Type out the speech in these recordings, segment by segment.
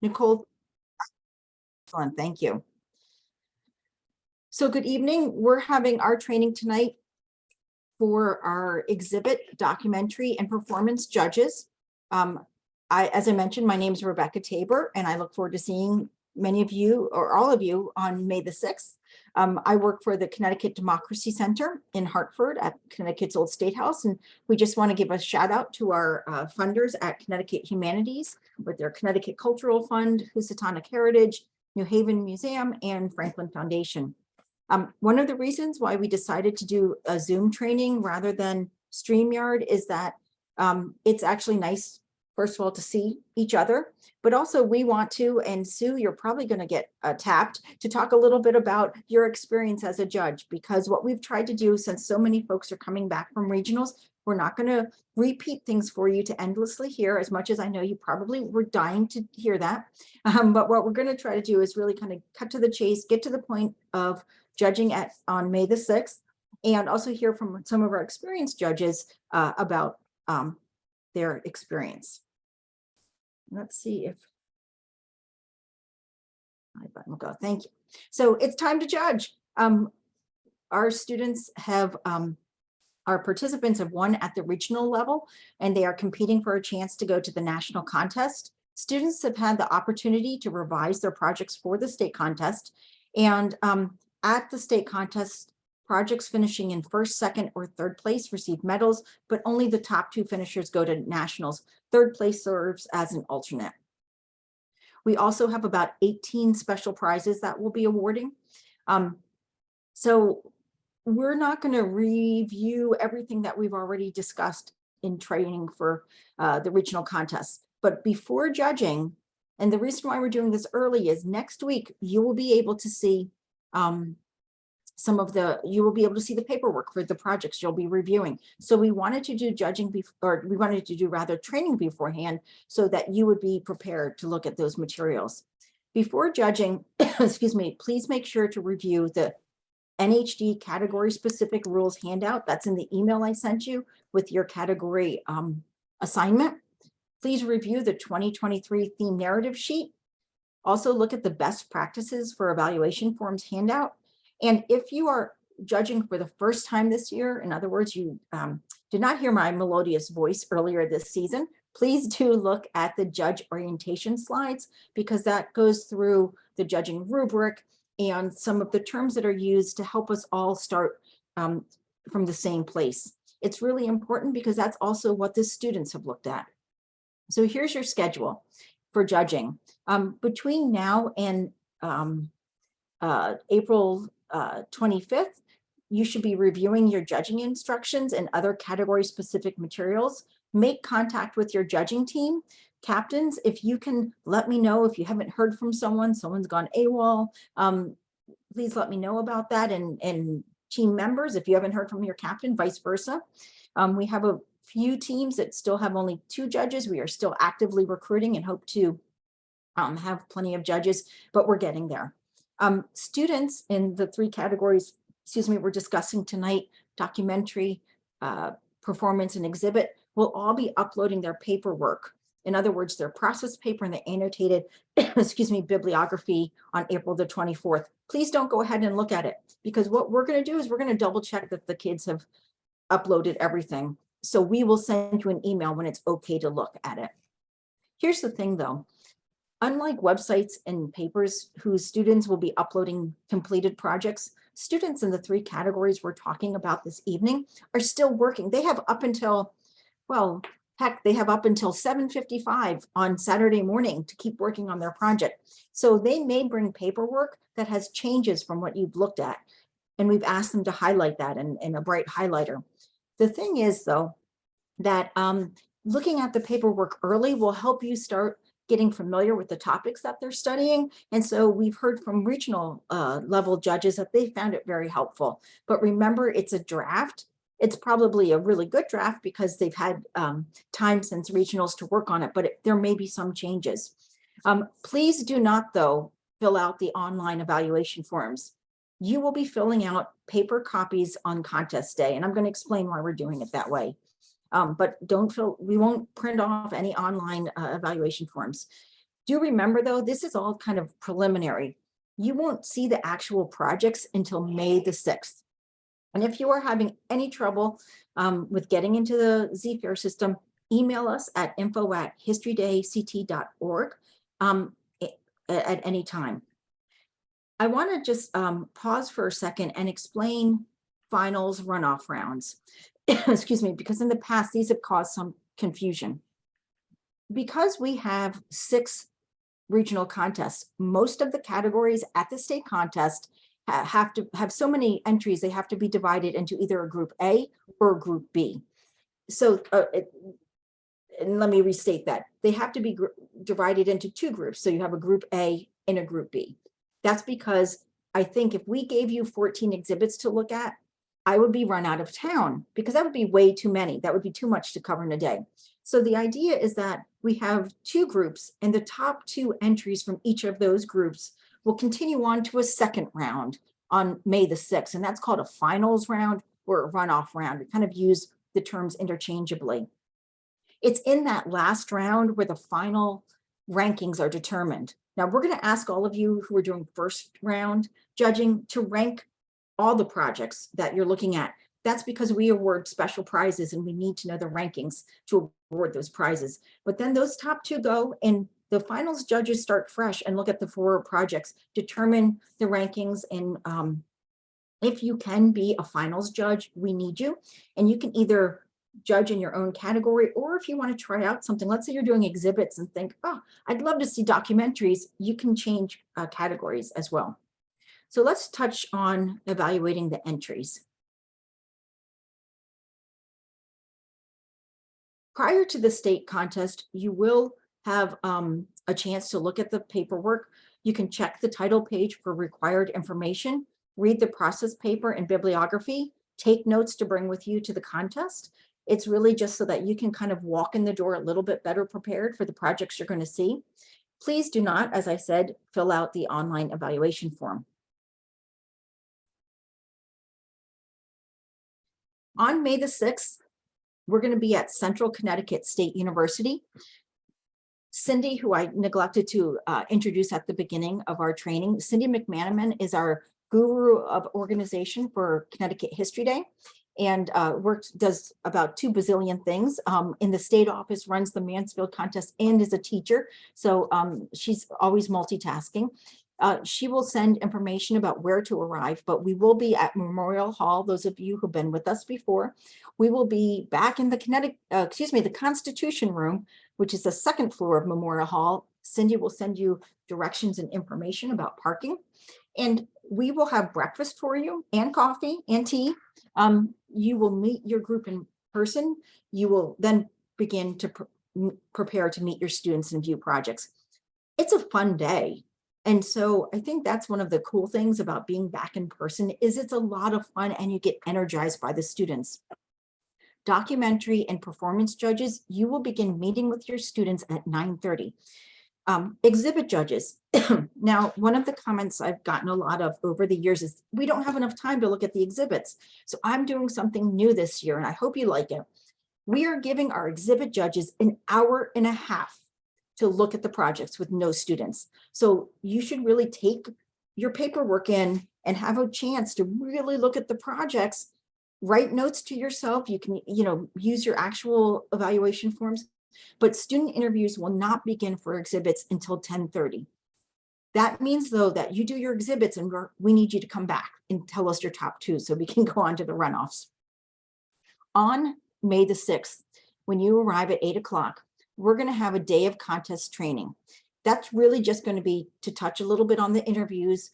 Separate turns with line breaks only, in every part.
Nicole, excellent, thank you. So good evening. We're having our training tonight for our exhibit, documentary, and performance judges. As I mentioned, my name is Rebecca Tabor, and I look forward to seeing many of you or all of you on May the 6th. I work for the Connecticut Democracy Center in Hartford at Connecticut's Old State House, and we just want to give a shout out to our funders at Connecticut Humanities with their Connecticut Cultural Fund, Housatonic Heritage, New Haven Museum, and Franklin Foundation. One of the reasons why we decided to do a Zoom training rather than StreamYard is that it's actually nice, first of all, to see each other, but also we want to, and Sue, you're probably going to get tapped to talk a little bit about your experience as a judge, because what we've tried to do, since so many folks are coming back from regionals, we're not going to repeat things for you to endlessly hear, as much as I know you probably were dying to hear that. But what we're going to try to do is really kind of cut to the chase, get to the point of judging on May the 6th, and also hear from some of our experienced judges about their experience. Let's see if my button will go. Thank you. So it's time to judge. Our students have, our participants have won at the regional level, and they are competing for a chance to go to the national contest. Students have had the opportunity to revise their projects for the state contest, and at the state contest, projects finishing in first, second, or third place receive medals, but only the top two finishers go to nationals. Third place serves as an alternate. We also have about 18 special prizes that we'll be awarding. So we're not going to review everything that we've already discussed in training for the regional contests. But before judging, and the reason why we're doing this early is next week, you will be able to see you will be able to see the paperwork for the projects you'll be reviewing. So we wanted to do training beforehand so that you would be prepared to look at those materials. Before judging, excuse me, please make sure to review the NHD category specific rules handout. That's in the email I sent you with your category assignment. Please review the 2023 theme narrative sheet. Also look at the best practices for evaluation forms handout. And if you are judging for the first time this year, in other words, you did not hear my melodious voice earlier this season, please do look at the judge orientation slides, because that goes through the judging rubric and some of the terms that are used to help us all start from the same place. It's really important because that's also what the students have looked at. So here's your schedule for judging. Between now and April 25th, you should be reviewing your judging instructions and other category specific materials. Make contact with your judging team. Captains, if you can let me know if you haven't heard from someone's gone AWOL, please let me know about that. And team members, if you haven't heard from your captain, vice versa. We have a few teams that still have only 2 judges. We are still actively recruiting and hope to have plenty of judges, but we're getting there. Students in the 3 categories, we're discussing tonight, documentary, performance, and exhibit, will all be uploading their paperwork. In other words, their process paper and the annotated, bibliography on April the 24th. Please don't go ahead and look at it, because what we're going to do is we're going to double check that the kids have uploaded everything. So we will send you an email when it's okay to look at it. Here's the thing though. Unlike websites and papers whose students will be uploading completed projects, students in the 3 categories we're talking about this evening are still working. They have up until, well, heck, they have up until 7:55 on Saturday morning to keep working on their project. So they may bring paperwork that has changes from what you've looked at. And we've asked them to highlight that in a bright highlighter. The thing is though, that looking at the paperwork early will help you start getting familiar with the topics that they're studying. And so we've heard from regional level judges that they found it very helpful. But remember, it's a draft. It's probably a really good draft because they've had time since regionals to work on it, but there may be some changes. Please do not, though, fill out the online evaluation forms. You will be filling out paper copies on contest day, and I'm going to explain why we're doing it that way. But we won't print off any online evaluation forms. Do remember though, this is all kind of preliminary. You won't see the actual projects until May the 6th. And if you are having any trouble with getting into the ZFair system, email us at info@historydayct.org at any time. I want to just pause for a second and explain finals runoff rounds. Excuse me, because in the past, these have caused some confusion. Because we have 6 regional contests, most of the categories at the state contest have to have so many entries, they have to be divided into either a group A or a group B. So, and let me restate that. They have to be divided into 2 groups. So you have a group A and a group B. That's because I think if we gave you 14 exhibits to look at, I would be run out of town because that would be way too many. That would be too much to cover in a day. So the idea is that we have 2 groups and the top 2 entries from each of those groups will continue on to a second round on May the 6th. And that's called a finals round or a runoff round. We kind of use the terms interchangeably. It's in that last round where the final rankings are determined. Now we're going to ask all of you who are doing first round judging to rank all the projects that you're looking at. That's because we award special prizes and we need to know the rankings to award those prizes. But then those top 2 go and the finals judges start fresh and look at the 4 projects, determine the rankings. And if you can be a finals judge, we need you. And you can either judge in your own category, or if you want to try out something, let's say you're doing exhibits and think, oh, I'd love to see documentaries, you can change categories as well. So let's touch on evaluating the entries. Prior to the state contest, you will have a chance to look at the paperwork. You can check the title page for required information, read the process paper and bibliography, take notes to bring with you to the contest. It's really just so that you can kind of walk in the door a little bit better prepared for the projects you're going to see. Please do not, as I said, fill out the online evaluation form. On May the 6th, we're going to be at Central Connecticut State University. Cindy, who I neglected to introduce at the beginning of our training, Cindy McManaman is our guru of organization for Connecticut History Day, and does about 2 bazillion things. In the state office, runs the Mansfield contest and is a teacher. So she's always multitasking. She will send information about where to arrive, but we will be at Memorial Hall. Those of you who've been with us before, we will be back in the the Constitution Room, which is the 2nd floor of Memorial Hall. Cindy will send you directions and information about parking, and we will have breakfast for you and coffee and tea. You will meet your group in person. You will then begin to prepare to meet your students and view projects. It's a fun day. And so I think that's one of the cool things about being back in person is it's a lot of fun and you get energized by the students. Documentary and performance judges, you will begin meeting with your students at 9:30. Exhibit judges. Now, one of the comments I've gotten a lot of over the years is we don't have enough time to look at the exhibits. So I'm doing something new this year and I hope you like it. We are giving our exhibit judges an hour and a half to look at the projects with no students. So you should really take your paperwork in and have a chance to really look at the projects, write notes to yourself. You can, use your actual evaluation forms, but student interviews will not begin for exhibits until 10:30. That means though that you do your exhibits and we need you to come back and tell us your top 2 so we can go on to the runoffs. On May the 6th, when you arrive at 8 o'clock, we're going to have a day of contest training. That's really just going to be to touch a little bit on the interviews,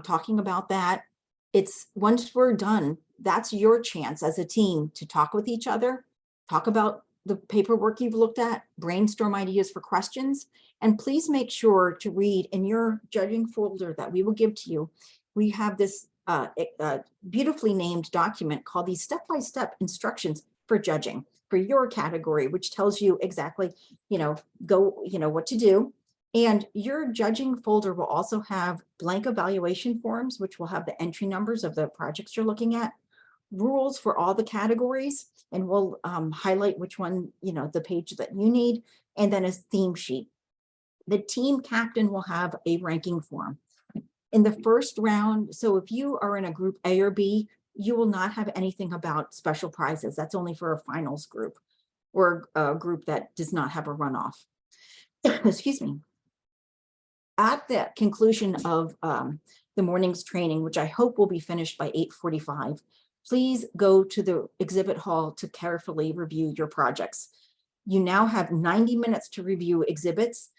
talking about that. It's once we're done, that's your chance as a team to talk with each other, talk about the paperwork you've looked at, brainstorm ideas for questions, and please make sure to read in your judging folder that we will give to you. We have this beautifully named document called the step-by-step instructions for judging for your category, which tells you exactly, what to do. And your judging folder will also have blank evaluation forms, which will have the entry numbers of the projects you're looking at, rules for all the categories, and we'll highlight which one, the page that you need, and then a theme sheet. The team captain will have a ranking form. In the first round, so if you are in a group A or B, you will not have anything about special prizes. That's only for a finals group or a group that does not have a runoff. Excuse me. At the conclusion of the morning's training, which I hope will be finished by 8:45, please go to the exhibit hall to carefully review your projects. You now have 90 minutes to review exhibits.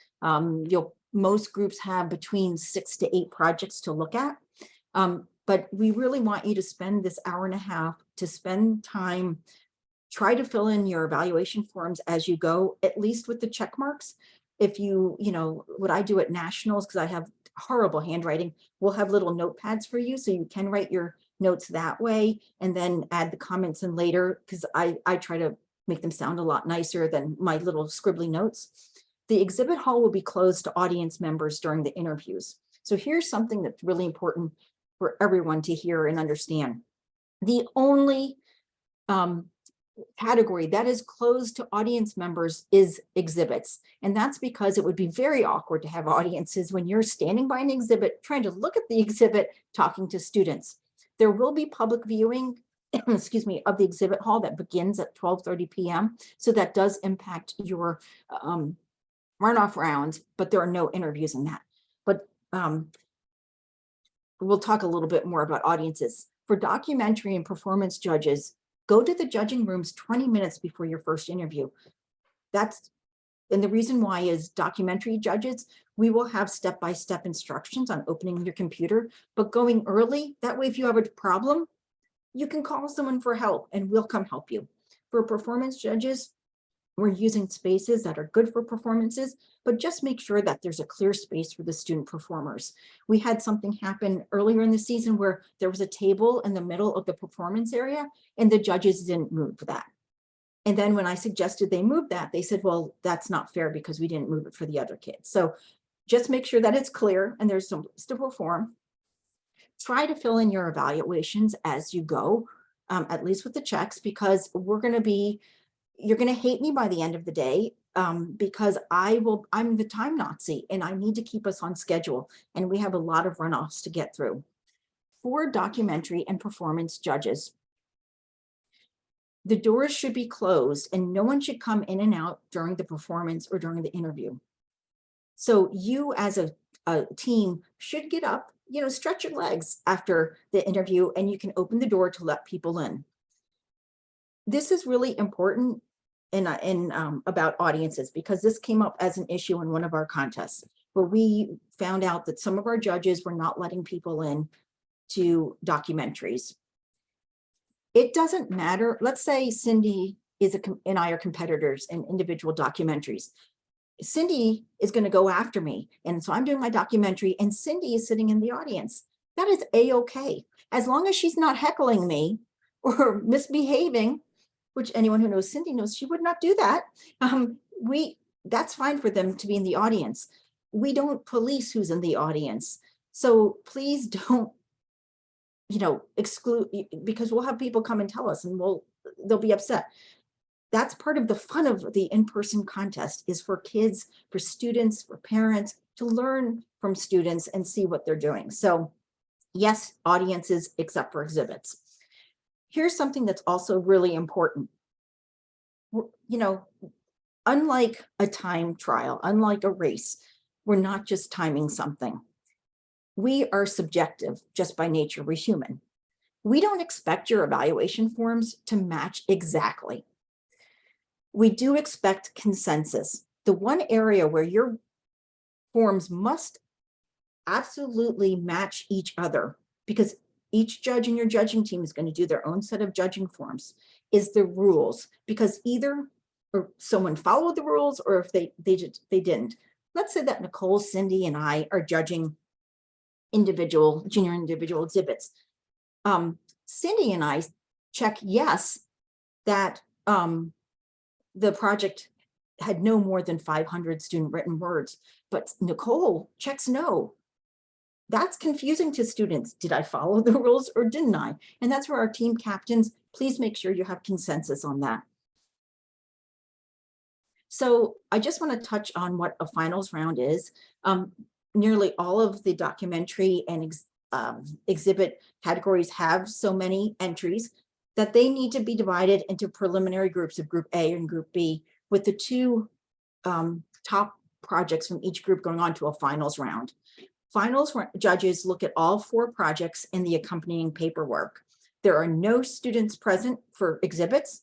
Most groups have between 6 to 8 projects to look at. But we really want you to spend this hour and a half to spend time, try to fill in your evaluation forms as you go, at least with the check marks. If what I do at nationals, because I have horrible handwriting, we'll have little notepads for you so you can write your notes that way and then add the comments in later, because I try to make them sound a lot nicer than my little scribbly notes. The exhibit hall will be closed to audience members during the interviews. So here's something that's really important for everyone to hear and understand. The only category that is closed to audience members is exhibits. And that's because it would be very awkward to have audiences when you're standing by an exhibit, trying to look at the exhibit, talking to students. There will be public viewing, excuse me, of the exhibit hall that begins at 12:30 p.m. So that does impact your runoff rounds, but there are no interviews in that. But we'll talk a little bit more about audiences. For documentary and performance judges, go to the judging rooms 20 minutes before your first interview. And the reason why is documentary judges, we will have step-by-step instructions on opening your computer, but going early, that way if you have a problem, you can call someone for help and we'll come help you. For performance judges, we're using spaces that are good for performances, but just make sure that there's a clear space for the student performers. We had something happen earlier in the season where there was a table in the middle of the performance area and the judges didn't move that. And then when I suggested they move that, they said, well, that's not fair because we didn't move it for the other kids. So just make sure that it's clear and there's some to perform. Try to fill in your evaluations as you go, at least with the checks, because you're going to hate me by the end of the day, because I'm the time Nazi and I need to keep us on schedule. And we have a lot of runoffs to get through. For documentary and performance judges, the doors should be closed and no one should come in and out during the performance or during the interview. So you as a team should get up, stretch your legs after the interview and you can open the door to let people in. This is really important about audiences, because this came up as an issue in one of our contests where we found out that some of our judges were not letting people in to documentaries. It doesn't matter. Let's say Cindy and I are competitors in individual documentaries. Cindy is going to go after me. And so I'm doing my documentary and Cindy is sitting in the audience. That is a-okay. As long as she's not heckling me or misbehaving, which anyone who knows Cindy knows she would not do that. That's fine for them to be in the audience. We don't police who's in the audience. So please don't, exclude, because we'll have people come and tell us and they'll be upset. That's part of the fun of the in-person contest, is for kids, for students, for parents to learn from students and see what they're doing. So yes, audiences, except for exhibits. Here's something that's also really important. Unlike a time trial, unlike a race, we're not just timing something. We are subjective just by nature. We're human. We don't expect your evaluation forms to match exactly. We do expect consensus. The one area where your forms must absolutely match each other, because each judge in your judging team is going to do their own set of judging forms, is the rules, because either or someone followed the rules or if they didn't. Let's say that Nicole, Cindy, and I are judging junior individual exhibits. Cindy and I check yes that the project had no more than 500 student written words, but Nicole checks no. That's confusing to students. Did I follow the rules or didn't I? And that's where our team captains, please make sure you have consensus on that. So I just want to touch on what a finals round is. Nearly all of the documentary and exhibit categories have so many entries that they need to be divided into preliminary groups of group A and group B, with the two top projects from each group going on to a finals round. Finals judges look at all 4 projects in the accompanying paperwork. There are no students present for exhibits,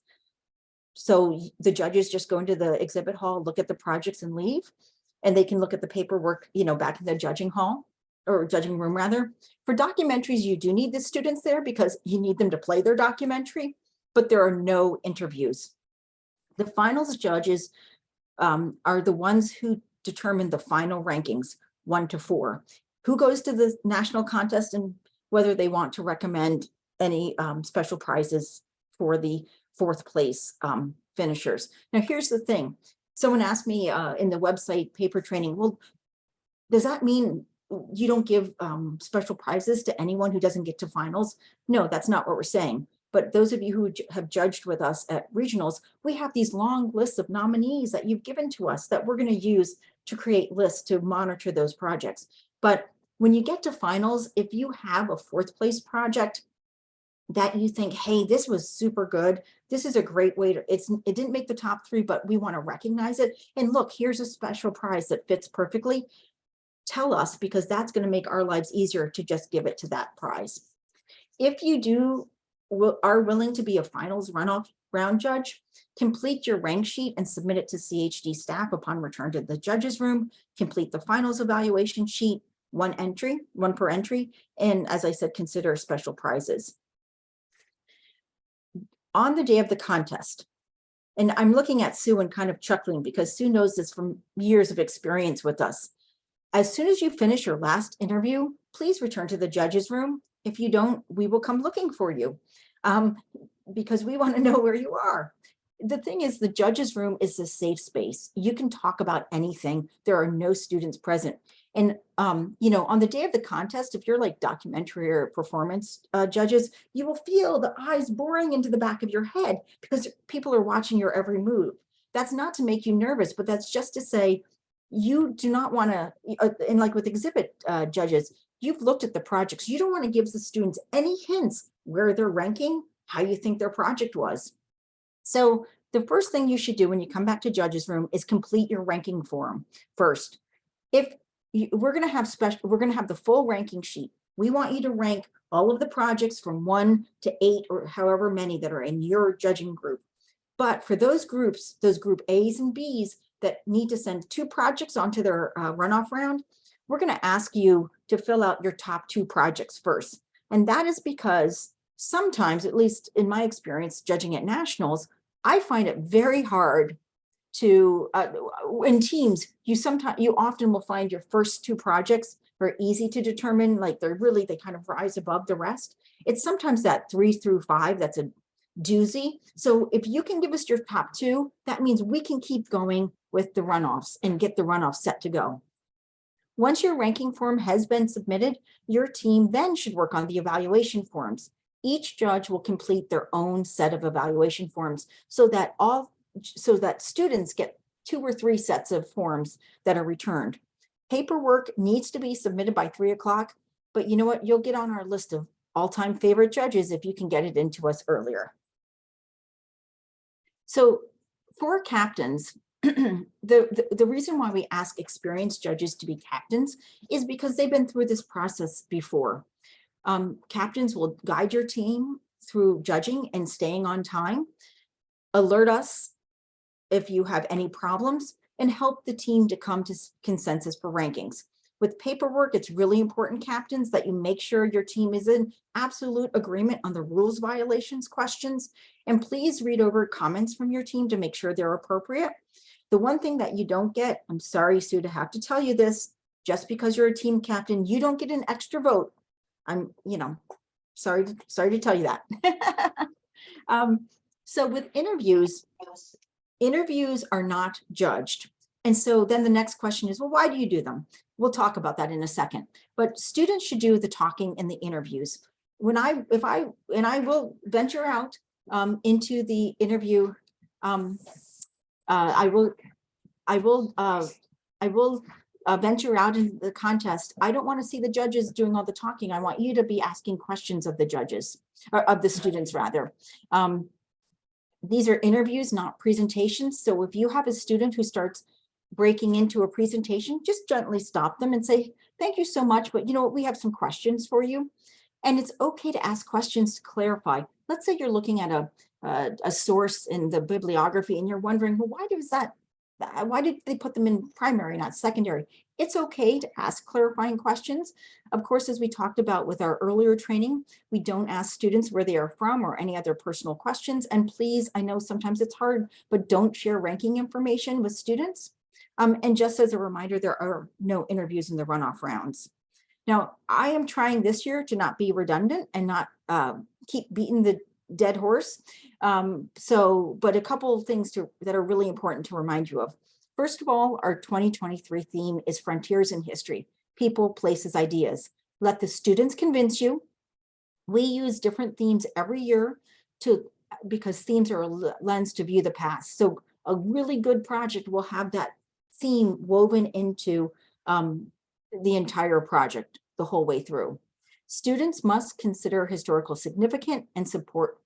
so the judges just go into the exhibit hall, look at the projects and leave, and they can look at the paperwork, back in the judging hall, or judging room rather. For documentaries, you do need the students there because you need them to play their documentary, but there are no interviews. The finals judges are the ones who determine the final rankings, 1 to 4, who goes to the national contest, and whether they want to recommend any special prizes for the 4th place finishers. Now, here's the thing. Someone asked me in the website paper training, well, does that mean you don't give special prizes to anyone who doesn't get to finals? No, that's not what we're saying. But those of you who have judged with us at regionals, we have these long lists of nominees that you've given to us that we're going to use to create lists to monitor those projects. But when you get to finals, if you have a 4th place project that you think, hey, this was super good, this is a great way to, it didn't make the top 3, but we want to recognize it. And look, here's a special prize that fits perfectly. Tell us, because that's going to make our lives easier to just give it to that prize. If you are willing to be a finals runoff round judge, complete your rank sheet and submit it to CHD staff upon return to the judges room. Complete the finals evaluation sheet, 1 per entry, and as I said, consider special prizes. On the day of the contest, and I'm looking at Sue and kind of chuckling because Sue knows this from years of experience with us. As soon as you finish your last interview, please return to the judges room. If you don't, we will come looking for you because we want to know where you are. The thing is, the judges room is a safe space. You can talk about anything. There are no students present. And, on the day of the contest, if you're like documentary or performance judges, you will feel the eyes boring into the back of your head because people are watching your every move. That's not to make you nervous, but that's just to say, you do not want to, and like with exhibit judges, you've looked at the projects. You don't want to give the students any hints where they're ranking, how you think their project was. So the first thing you should do when you come back to judges room is complete your ranking form first. We're going to have the full ranking sheet. We want you to rank all of the projects from 1 to 8 or however many that are in your judging group. But for those groups, those group A's and B's that need to send 2 projects onto their runoff round, we're going to ask you to fill out your top 2 projects first. And that is because sometimes, at least in my experience judging at nationals, I find it very hard to, in teams, you often will find your first 2 projects are easy to determine, like they kind of rise above the rest. It's sometimes that 3 through 5 that's a doozy. So if you can give us your top 2, that means we can keep going with the runoffs and get the runoffs set to go. Once your ranking form has been submitted, your team then should work on the evaluation forms. Each judge will complete their own set of evaluation forms so that students get 2 or 3 sets of forms that are returned. Paperwork needs to be submitted by 3 o'clock, but you know what? You'll get on our list of all-time favorite judges if you can get it into us earlier. So for captains, the reason why we ask experienced judges to be captains is because they've been through this process before. Captains will guide your team through judging and staying on time, alert us if you have any problems, and help the team to come to consensus for rankings. With paperwork, it's really important, captains, that you make sure your team is in absolute agreement on the rules violations questions. And please read over comments from your team to make sure they're appropriate. The one thing that you don't get, I'm sorry, Sue, to have to tell you this, just because you're a team captain, you don't get an extra vote. I'm, sorry to tell you that. So with interviews are not judged. And so then the next question is, well, why do you do them? We'll talk about that in a second, but students should do the talking in the interviews. I will venture out into the interview. I will I will venture out into the contest. I don't want to see the judges doing all the talking. I want you to be asking questions of the judges, or of the students rather. These are interviews, not presentations. So if you have a student who starts breaking into a presentation, just gently stop them and say, thank you so much, but you know what, we have some questions for you. And it's okay to ask questions to clarify. Let's say you're looking at a source in the bibliography and you're wondering, well, why did they put them in primary, not secondary? It's okay to ask clarifying questions. Of course, as we talked about with our earlier training, we don't ask students where they are from or any other personal questions. And please, I know sometimes it's hard, but don't share ranking information with students. And just as a reminder, there are no interviews in the runoff rounds. Now, I am trying this year to not be redundant and not keep beating the dead horse. But a couple of things that are really important to remind you of. First of all, our 2023 theme is Frontiers in History, People, Places, Ideas. Let the students convince you. We use different themes every year because themes are a lens to view the past. So a really good project will have that theme woven into the entire project the whole way through. Students must consider historical significance and support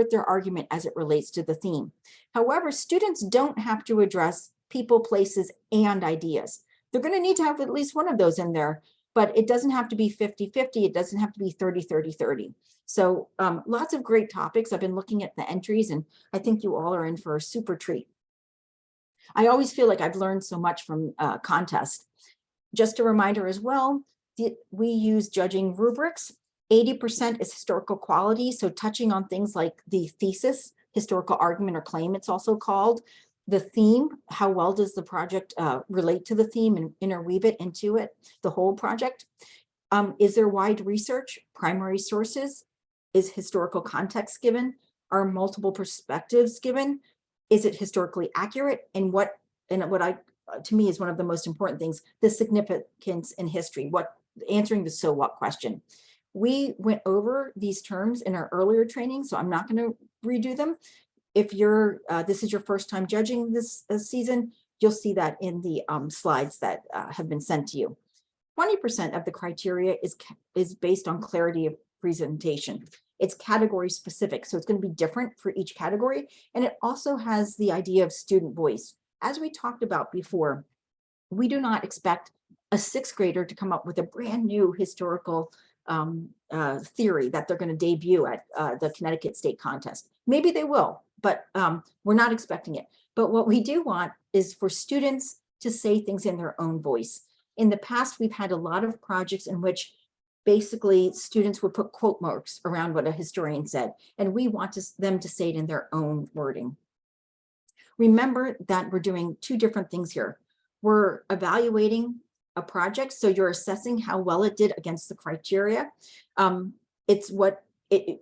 their argument as it relates to the theme. However, students don't have to address people, places, and ideas. They're going to need to have at least one of those in there, but it doesn't have to be 50-50. It doesn't have to be 30-30-30. So lots of great topics. I've been looking at the entries, and I think you all are in for a super treat. I always feel like I've learned so much from contest. Just a reminder as well, we use judging rubrics. 80% is historical quality, so touching on things like the thesis, historical argument or claim, it's also called. The theme, how well does the project relate to the theme and interweave it into the whole project? Is there wide research, primary sources? Is historical context given? Are multiple perspectives given? Is it historically accurate? And what to me is one of the most important things, the significance in history, answering the so what question. We went over these terms in our earlier training, so I'm not going to redo them. If this is your first time judging this season, you'll see that in the slides that have been sent to you. 20% of the criteria is based on clarity of presentation. It's category specific, so it's going to be different for each category. And it also has the idea of student voice. As we talked about before, we do not expect a sixth grader to come up with a brand new historical theory that they're going to debut at the Connecticut State Contest. Maybe they will, but we're not expecting it. But what we do want is for students to say things in their own voice. In the past, we've had a lot of projects in which basically students would put quote marks around what a historian said, and we want them to say it in their own wording. Remember that we're doing two different things here. We're evaluating a project, so you're assessing how well it did against the criteria.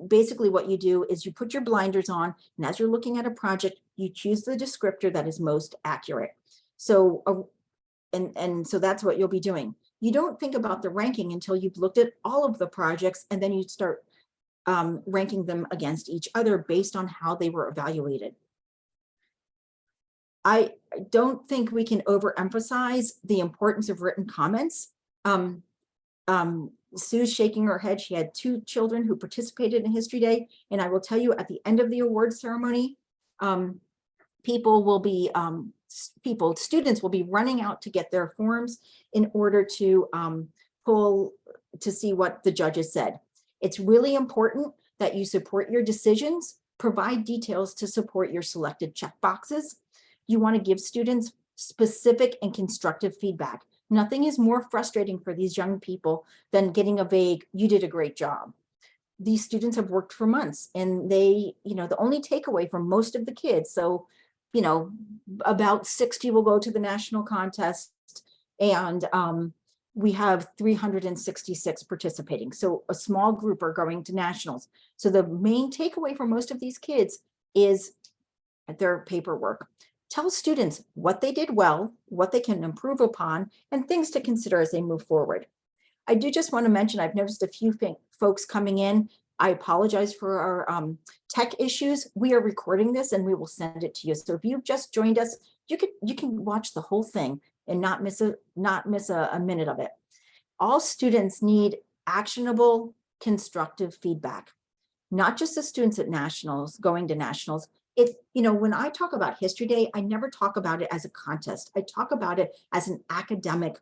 Basically what you do is you put your blinders on, and as you're looking at a project, you choose the descriptor that is most accurate. So, so that's what you'll be doing. You don't think about the ranking until you've looked at all of the projects, and then you start ranking them against each other based on how they were evaluated. I don't think we can overemphasize the importance of written comments. Sue's shaking her head. She had 2 children who participated in History Day. And I will tell you, at the end of the awards ceremony, students will be running out to get their forms in order to to see what the judges said. It's really important that you support your decisions, provide details to support your selected check boxes. You want to give students specific and constructive feedback. Nothing is more frustrating for these young people than getting a vague, you did a great job. These students have worked for months, and the only takeaway from most of the kids, so, about 60 will go to the national contest, and we have 366 participating. So a small group are going to nationals. So the main takeaway for most of these kids is their paperwork. Tell students what they did well, what they can improve upon, and things to consider as they move forward. I do just want to mention, I've noticed a few folks coming in. I apologize for our tech issues. We are recording this and we will send it to you. So if you've just joined us, you can watch the whole thing and not miss a minute of it. All students need actionable, constructive feedback, not just the students at nationals going to nationals. When I talk about History Day, I never talk about it as a contest. I talk about it as an academic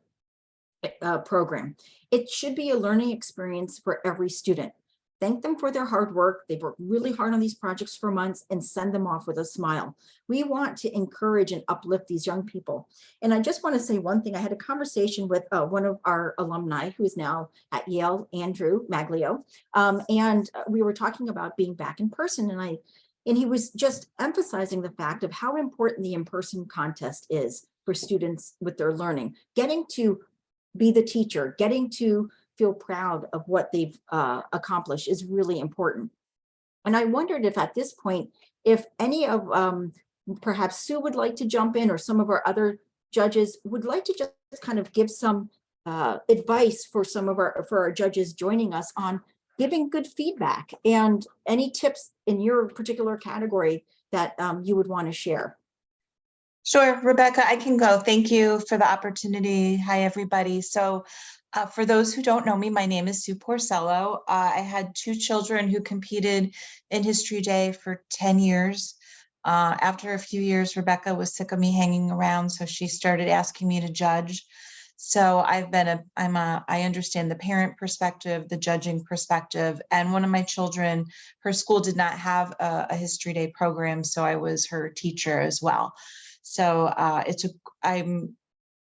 program. It should be a learning experience for every student. Thank them for their hard work. They've worked really hard on these projects for months, and send them off with a smile. We want to encourage and uplift these young people. And I just want to say one thing. I had a conversation with one of our alumni who is now at Yale, Andrew Maglio, and we were talking about being back in person, and he was just emphasizing the fact of how important the in-person contest is for students with their learning, getting to be the teacher, getting to feel proud of what they've accomplished is really important. And I wondered if at this point, if any of perhaps Sue would like to jump in, or some of our other judges would like to just kind of give some advice for our judges joining us on giving good feedback, and any tips in your particular category that you would want to share.
Sure, Rebecca, I can go. Thank you for the opportunity. Hi, everybody. So for those who don't know me, my name is Sue Porcello. I had 2 children who competed in History Day for 10 years. After a few years, Rebecca was sick of me hanging around, so she started asking me to judge. So I understand the parent perspective, the judging perspective, and one of my children, her school did not have a History Day program, so I was her teacher as well. So I'm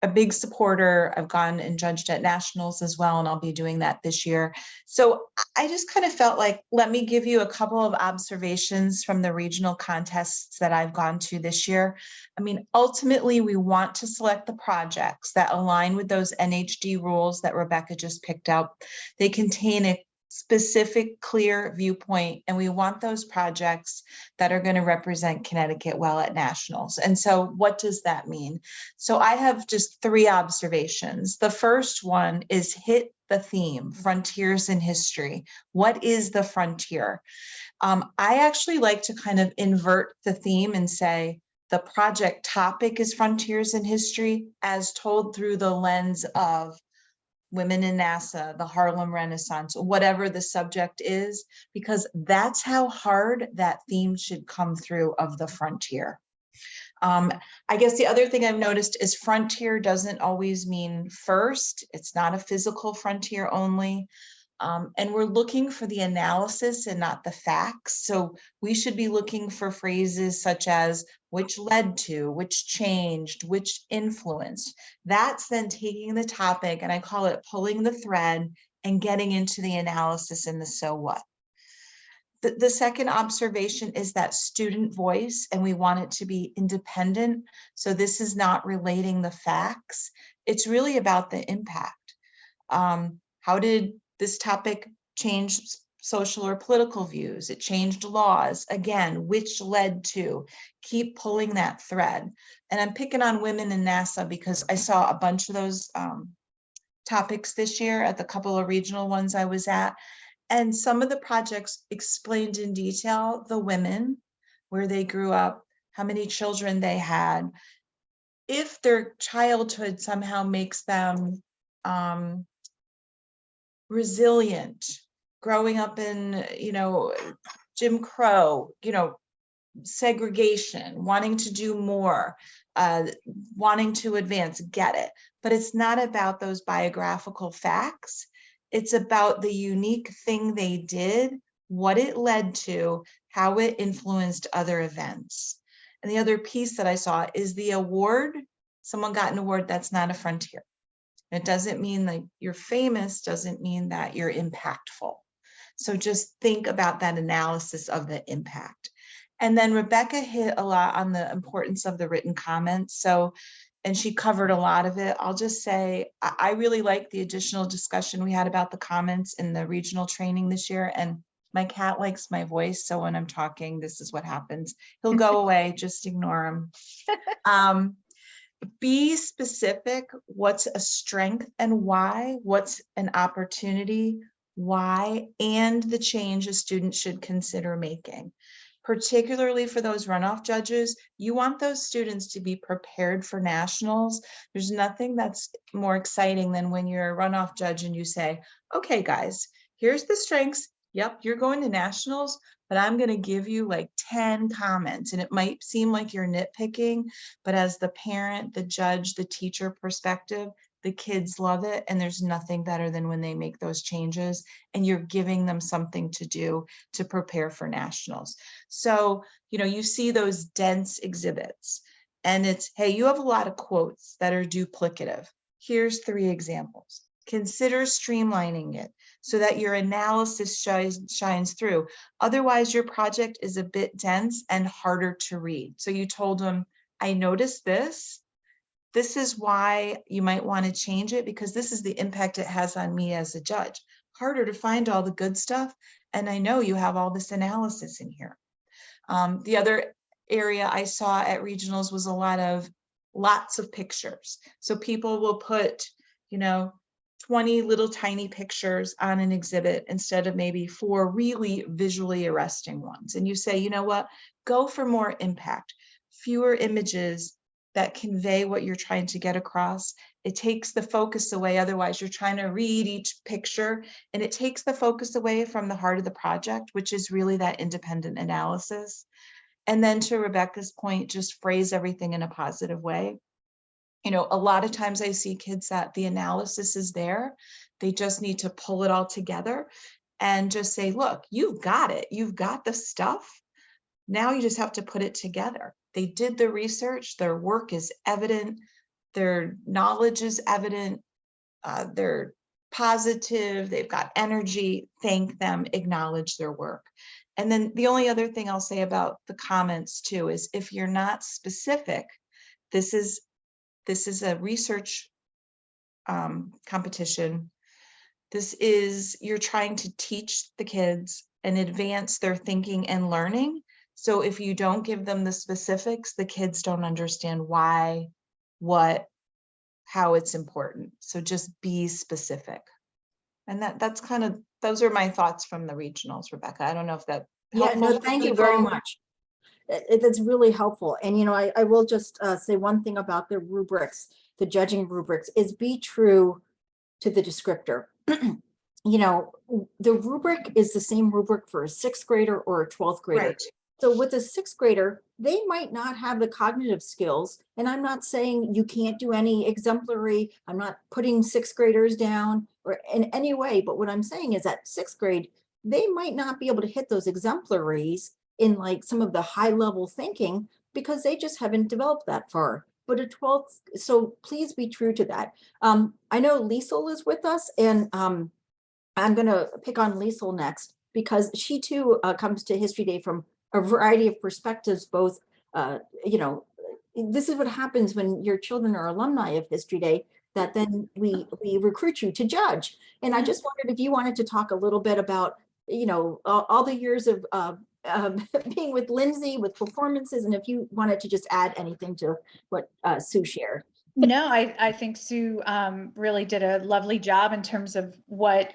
a big supporter. I've gone and judged at nationals as well, and I'll be doing that this year. So I just kind of felt like, let me give you a couple of observations from the regional contests that I've gone to this year. I mean, ultimately, we want to select the projects that align with those NHD rules that Rebecca just picked up. They contain a specific, clear viewpoint, and we want those projects that are going to represent Connecticut well at nationals. And so what does that mean? So I have just 3 observations. The first one is hit the theme, frontiers in history. What is the frontier? I actually like to kind of invert the theme and say the project topic is frontiers in history as told through the lens of women in NASA, the Harlem Renaissance, whatever the subject is, because that's how hard that theme should come through of the frontier. I guess the other thing I've noticed is frontier doesn't always mean first. It's not a physical frontier only. And we're looking for the analysis and not the facts. So we should be looking for phrases such as which led to, which changed, which influenced. That's then taking the topic, and I call it pulling the thread and getting into the analysis and the so what. The second observation is that student voice, and we want it to be independent. So this is not relating the facts. It's really about the impact. How did this topic change social or political views? It changed laws. Again, which led to? Keep pulling that thread. And I'm picking on women in NASA because I saw a bunch of those topics this year at the couple of regional ones I was at. And some of the projects explained in detail the women, where they grew up, how many children they had, if their childhood somehow makes them resilient, growing up in, Jim Crow, segregation, wanting to do more, wanting to advance, get it. But it's not about those biographical facts. It's about the unique thing they did, what it led to, how it influenced other events. And the other piece that I saw is the award. Someone got an award, that's not a frontier. It doesn't mean that you're famous, doesn't mean that you're impactful. So just think about that analysis of the impact. And then Rebecca hit a lot on the importance of the written comments. And she covered a lot of it. I'll just say, I really like the additional discussion we had about the comments in the regional training this year. And my cat likes my voice. So when I'm talking, this is what happens. He'll go away, just ignore him. Be specific. What's a strength and why? What's an opportunity? Why? And the change a student should consider making. particularly for those runoff judges, you want those students to be prepared for nationals. There's nothing that's more exciting than when you're a runoff judge and you say, okay, guys, here's the strengths. Yep, you're going to nationals, but I'm going to give you like 10 comments. And it might seem like you're nitpicking, but as the parent, the judge, the teacher perspective, the kids love it. And there's nothing better than when they make those changes and you're giving them something to do to prepare for nationals. So, you see those dense exhibits and it's, hey, you have a lot of quotes that are duplicative. Here's 3 examples. Consider streamlining it so that your analysis shines through. Otherwise, your project is a bit dense and harder to read. So you told them, I noticed this. This is why you might want to change it because this is the impact it has on me as a judge. Harder to find all the good stuff. And I know you have all this analysis in here. The other area I saw at regionals was lots of pictures. So people will put, 20 little tiny pictures on an exhibit instead of maybe 4 really visually arresting ones. And you say, you know what, go for more impact, fewer images that convey what you're trying to get across. It takes the focus away. Otherwise, you're trying to read each picture and it takes the focus away from the heart of the project, which is really that independent analysis. And then to Rebecca's point, just phrase everything in a positive way. A lot of times I see kids that the analysis is there. They just need to pull it all together and just say, look, you've got it. You've got the stuff. Now you just have to put it together. They did the research. Their work is evident. Their knowledge is evident. They're positive. They've got energy. Thank them. Acknowledge their work. And then the only other thing I'll say about the comments too is if you're not specific, this is a research competition. You're trying to teach the kids and advance their thinking and learning. So if you don't give them the specifics, the kids don't understand why, what, how it's important. So just be specific. And those are my thoughts from the regionals, Rebecca. I don't know if that
Yeah,
helpful.
no, thank you very much. That's really helpful. And, I will just say one thing about the rubrics, the judging rubrics, is be true to the descriptor. The rubric is the same rubric for a 6th grader or a 12th grader.
Right.
So with a 6th grader, they might not have the cognitive skills. And I'm not saying you can't do any exemplary. I'm not putting 6th graders down or in any way. But what I'm saying is that 6th grade, they might not be able to hit those exemplaries in like some of the high level thinking because they just haven't developed that far. But a 12th, so please be true to that. I know Liesel is with us and I'm going to pick on Liesel next because she too comes to History Day from a variety of perspectives, both, this is what happens when your children are alumni of History Day, that then we recruit you to judge. And I just wondered if you wanted to talk a little bit about, all the years of being with Lindsay, with performances, and if you wanted to just add anything to what Sue shared.
No, I think Sue really did a lovely job in terms of what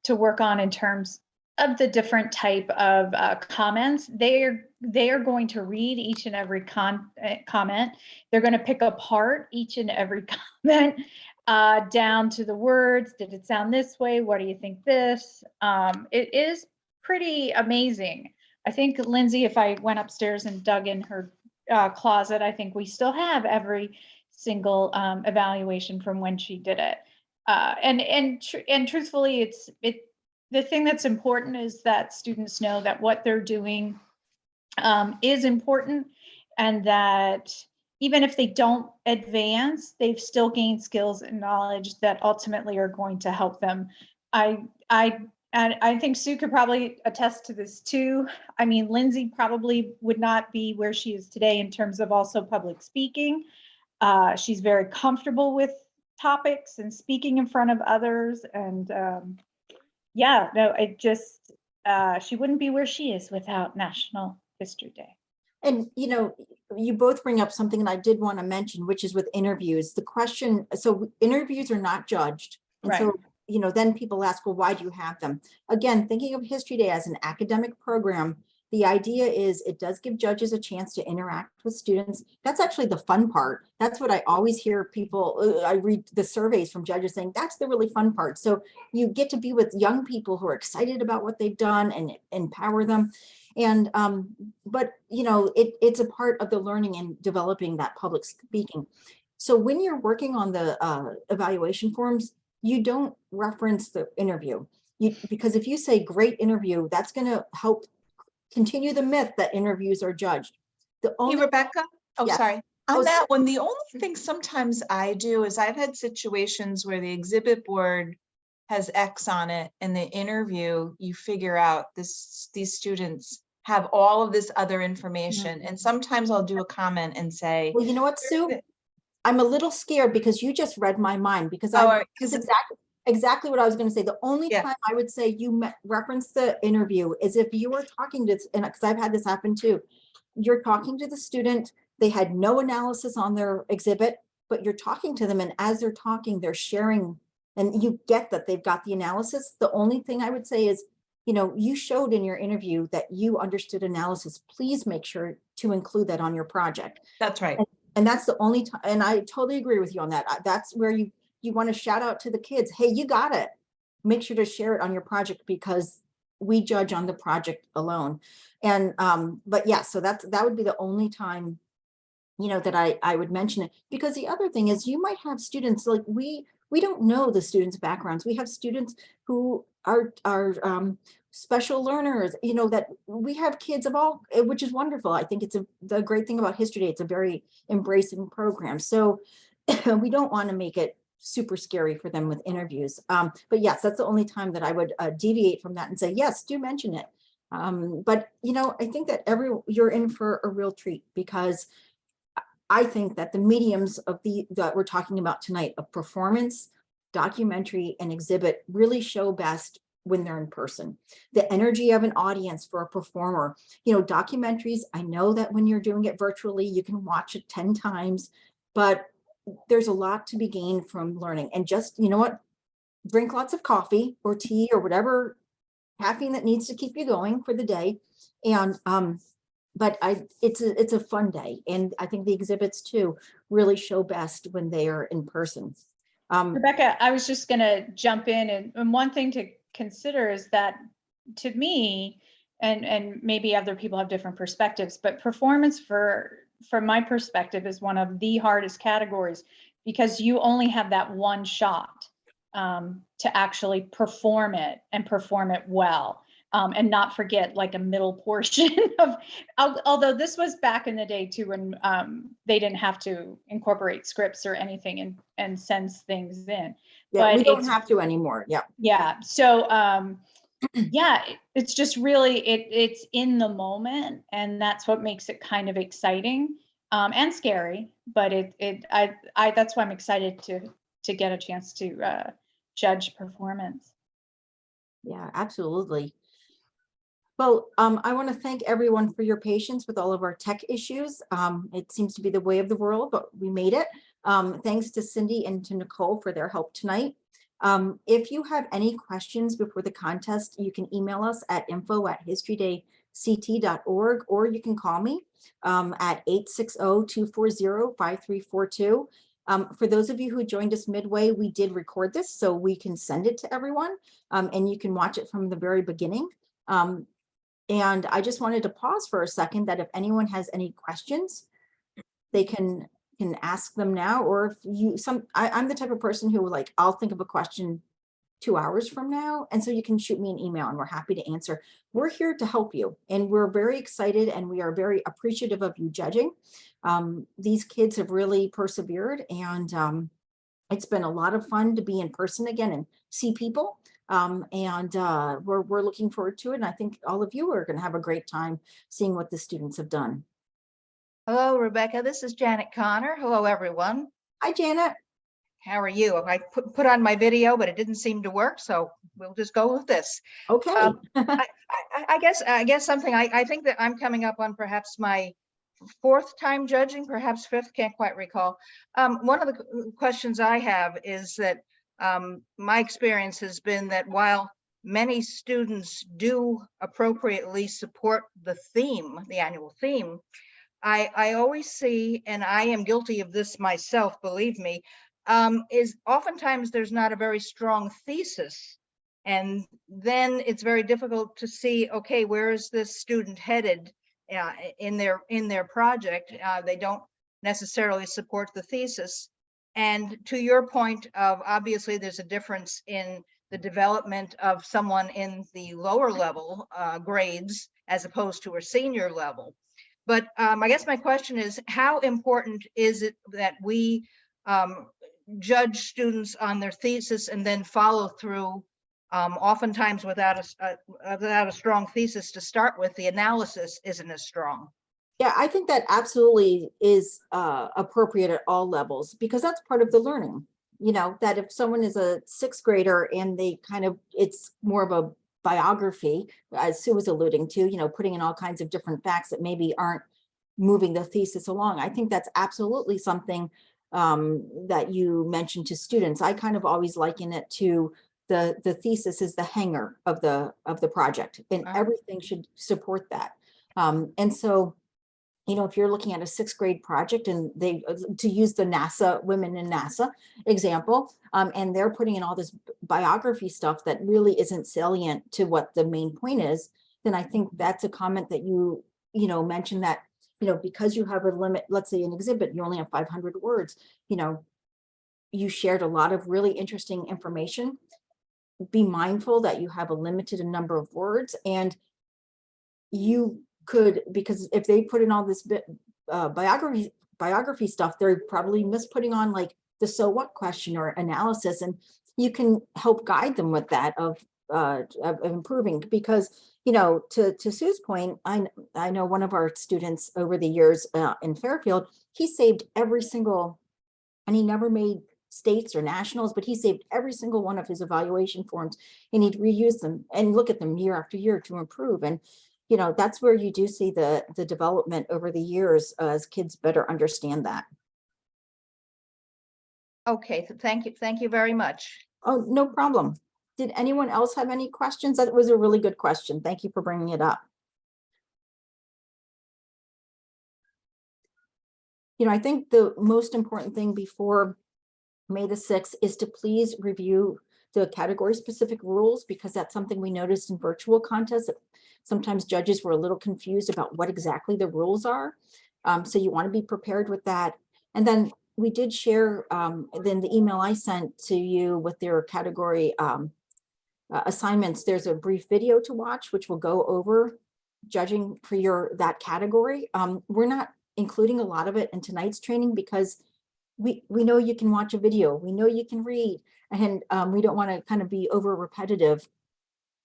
to work on in terms of the different type of comments. They are going to read each and every comment. They're going to pick apart each and every comment down to the words. Did it sound this way? What do you think this? It is pretty amazing. I think Lindsay, if I went upstairs and dug in her closet, I think we still have every single evaluation from when she did it. And truthfully, the thing that's important is that students know that what they're doing is important, and that even if they don't advance, they've still gained skills and knowledge that ultimately are going to help them. I think Sue could probably attest to this too. I mean, Lindsay probably would not be where she is today in terms of also public speaking. She's very comfortable with topics and speaking in front of others. And she wouldn't be where she is without National History Day.
And, you both bring up something that I did want to mention, which is with interviews. The question, so interviews are not judged. And
Right.
so, then people ask, well, why do you have them? Again, thinking of History Day as an academic program, The idea is it does give judges a chance to interact with students. That's actually the fun part. That's what I always hear people, I read the surveys from judges saying that's the really fun part. So you get to be with young people who are excited about what they've done and empower them. And, but you know, it's a part of the learning and developing that public speaking. So when you're working on the evaluation forms, you don't reference the interview. Because if you say great interview, that's going to help continue the myth that interviews are judged. The
Hey,
only,
Rebecca. Oh,
yes.
sorry.
Oh,
On that one, the only thing sometimes I do is I've had situations where the exhibit board has X on it, and the interview, you figure out these students have all of this other information. And sometimes I'll do a comment and say,
well, you know what, Sue? I'm a little scared because you just read my mind because
oh,
I
because
exactly what I was going to say. The only
Yeah.
time I would say you reference the interview is if you were talking to, and because I've had this happen too, you're talking to the student, they had no analysis on their exhibit, but you're talking to them, and as they're talking, they're sharing, and you get that they've got the analysis. The only thing I would say is, you know, you showed in your interview that you understood analysis. Please make sure to include that on your project.
that's right.
And that's the only time, and I totally agree with you on that. That's where you want to shout out to the kids, hey, you got it. Make sure to share it on your project because we judge on the project alone. And but yeah, so that would be the only time, you know, that I would mention it. Because the other thing is you might have students like we don't know the students' backgrounds. We have students who are special learners, you know, that we have kids of all, which is wonderful. I think it's the great thing about History Day. It's a very embracing program. So we don't want to make it super scary for them with interviews. But yes, that's the only time that I would deviate from that and say, yes, do mention it. But, you know, I think that you're in for a real treat because I think that the mediums of that we're talking about tonight of performance, documentary, and exhibit really show best when they're in person. The energy of an audience for a performer, you know, documentaries, I know that when you're doing it virtually, you can watch it 10 times, but there's a lot to be gained from learning. And just, you know what, drink lots of coffee or tea or whatever caffeine that needs to keep you going for the day. And but it's a fun day. And I think the exhibits too really show best when they are in person.
Rebecca, I was just going to jump in, and one thing to consider is that to me, and maybe other people have different perspectives, but performance from my perspective is one of the hardest categories because you only have that one shot to actually perform it and perform it well. And not forget like a middle portion of, although this was back in the day too, when they didn't have to incorporate scripts or anything and sends things in.
Yeah,
but
we don't have to anymore. Yeah.
Yeah. So yeah, it's just really, it's in the moment, and that's what makes it kind of exciting and scary, but I that's why I'm excited to get a chance to judge performance.
Yeah, absolutely. Well, I want to thank everyone for your patience with all of our tech issues. It seems to be the way of the world, but we made it. Thanks to Cindy and to Nicole for their help tonight. If you have any questions before the contest, you can email us at info@historydayct.org, or you can call me at 860-240-5342. For those of you who joined us midway, we did record this so we can send it to everyone, and you can watch it from the very beginning. And I just wanted to pause for a second that if anyone has any questions, they can ask them now, or if you I'm the type of person who like, I'll think of a question 2 hours from now. And so you can shoot me an email and we're happy to answer. We're here to help you. And we're very excited and we are very appreciative of you judging. These kids have really persevered, and it's been a lot of fun to be in person again and see people. We're looking forward to it. And I think all of you are going to have a great time seeing what the students have done.
Hello, Rebecca. This is Janet Connor. Hello, everyone.
Hi, Janet.
How are you? I put on my video, but it didn't seem to work, so we'll just go with this.
Okay.
I guess something. I think that I'm coming up on perhaps my 4th time judging, perhaps 5th, can't quite recall. One of the questions I have is that my experience has been that while many students do appropriately support the theme, the annual theme, I always see, and I am guilty of this myself, believe me, is oftentimes there's not a very strong thesis. And then it's very difficult to see, okay, where is this student headed in their project? They don't necessarily support the thesis. And to your point of, obviously there's a difference in the development of someone in the lower level grades as opposed to a senior level. But I guess my question is, how important is it that we judge students on their thesis and then follow through? Oftentimes without a strong thesis to start with, the analysis isn't as strong.
Yeah, I think that absolutely is appropriate at all levels, because that's part of the learning. You know, that if someone is a sixth grader and they kind of, it's more of a biography, as Sue was alluding to, you know, putting in all kinds of different facts that maybe aren't moving the thesis along. I think that's absolutely something that you mentioned to students. I kind of always liken it to the thesis is the hanger of the project, and everything should support that. And so, you know, if you're looking at a sixth grade project and they, to use the NASA, women in NASA example, and they're putting in all this biography stuff that really isn't salient to what the main point is, then I think that's a comment that you know, mentioned that, you know, because you have a limit, let's say an exhibit, you only have 500 words, you know, you shared a lot of really interesting information. Be mindful that you have a limited number of words, and you could, because if they put in all this biography stuff, they're probably putting on like the so what question or analysis, and you can help guide them with that of improving. Because, you know, to Sue's point, I know one of our students over the years in Fairfield, he saved every single, and he never made states or nationals, but he saved every single one of his evaluation forms, and he'd reuse them and look at them year after year to improve. And you know, that's where you do see the development over the years as kids better understand that.
Okay, thank you very much.
Oh, no problem. Did anyone else have any questions? That was a really good question. Thank you for bringing it up. You know, I think the most important thing before May the 6th is to please review the category specific rules, because that's something we noticed in virtual contests. Sometimes judges were a little confused about what exactly the rules are. So you want to be prepared with that. And then we did share then the email I sent to you with their category assignments. There's a brief video to watch, which will go over judging for that category. We're not including a lot of it in tonight's training because we know you can watch a video, we know you can read, and we don't want to kind of be over repetitive.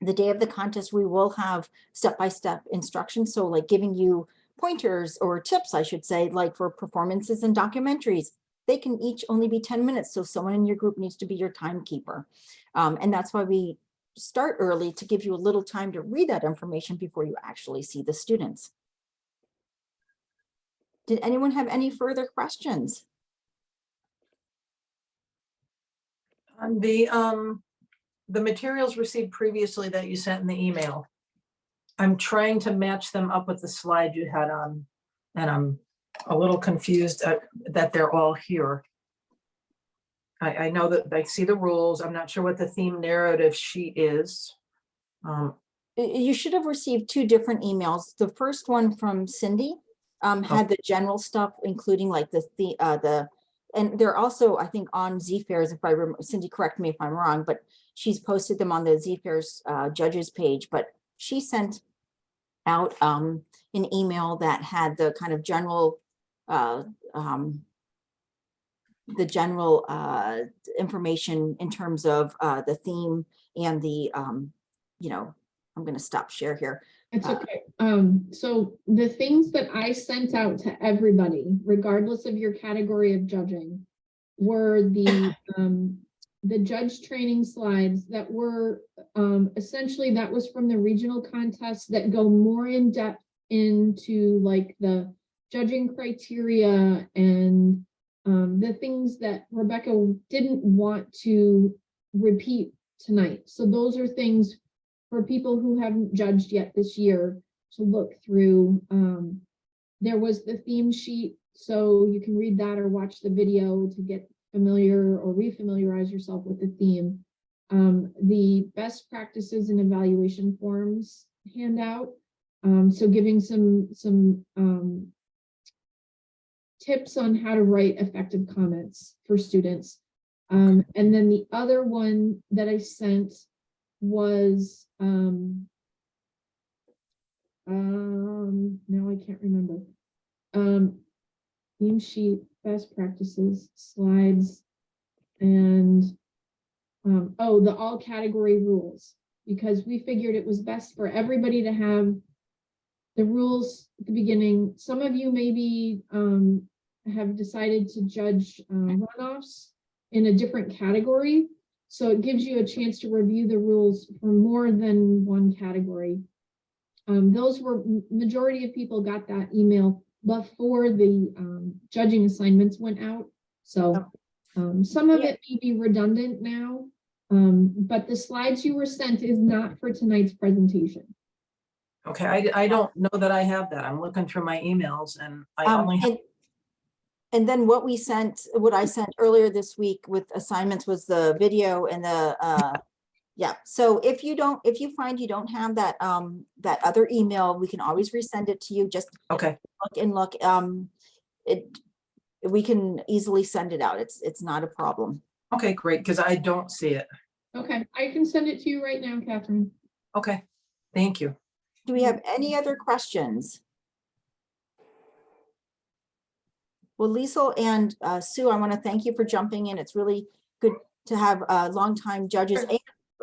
The day of the contest, we will have step-by-step instructions. So like giving you pointers or tips, I should say, like for performances and documentaries, they can each only be 10 minutes. So someone in your group needs to be your timekeeper. And that's why we start early, to give you a little time to read that information before you actually see the students. Did anyone have any further questions?
On the materials received previously that you sent in the email, I'm trying to match them up with the slide you had on, and I'm a little confused that they're all here. I know that I see the rules. I'm not sure what the theme narrative sheet is.
You should have received two different emails. The first one from Cindy had the general stuff, including like and they're also, I think, on ZFairs, if I remember. Cindy, correct me if I'm wrong, but she's posted them on the ZFairs judges page. But she sent out an email that had the kind of general information in terms of the theme and the, you know, I'm going to stop share here.
It's okay. So the things that I sent out to everybody, regardless of your category of judging, were the judge training slides that were essentially, that was from the regional contests that go more in depth into like the judging criteria and the things that Rebecca didn't want to repeat tonight. So those are things for people who haven't judged yet this year to look through. There was the theme sheet, so you can read that or watch the video to get familiar or refamiliarize yourself with the theme. The best practices and evaluation forms handout. So giving some tips on how to write effective comments for students. And then the other one that I sent was, now I can't remember. Theme sheet, best practices, slides, and the all category rules, because we figured it was best for everybody to have the rules at the beginning. Some of you maybe have decided to judge runoffs in a different category. So it gives you a chance to review the rules for more than one category. Those were, majority of people got that email before the judging assignments went out. So some of it may be redundant now, but the slides you were sent is not for tonight's presentation.
Okay, I don't know that I have that. I'm looking through my emails and I only have.
And then what I sent earlier this week with assignments was the video and the, yeah. So if you find you don't have that, that other email, we can always resend it to you. Just
Okay,
look, we can easily send it out. It's not a problem.
okay, great, because I don't see it.
Okay, I can send it to you right now, Catherine.
Okay, thank you.
Do we have any other questions? Well, Liesl and Sue, I want to thank you for jumping in. It's really good to have longtime judges, and,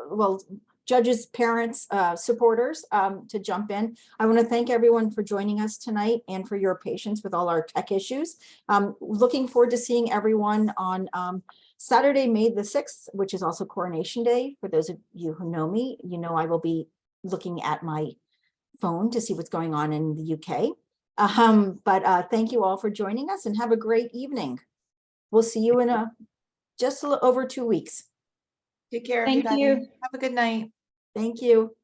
well, judges, parents, supporters to jump in. I want to thank everyone for joining us tonight and for your patience with all our tech issues. Looking forward to seeing everyone on Saturday, May the 6th, which is also Coronation Day. For those of you who know me, you know I will be looking at my phone to see what's going on in the UK. But thank you all for joining us and have a great evening. We'll see you in just over 2 weeks.
Take care,
Thank
everybody.
you.
Have a good night.
Thank you.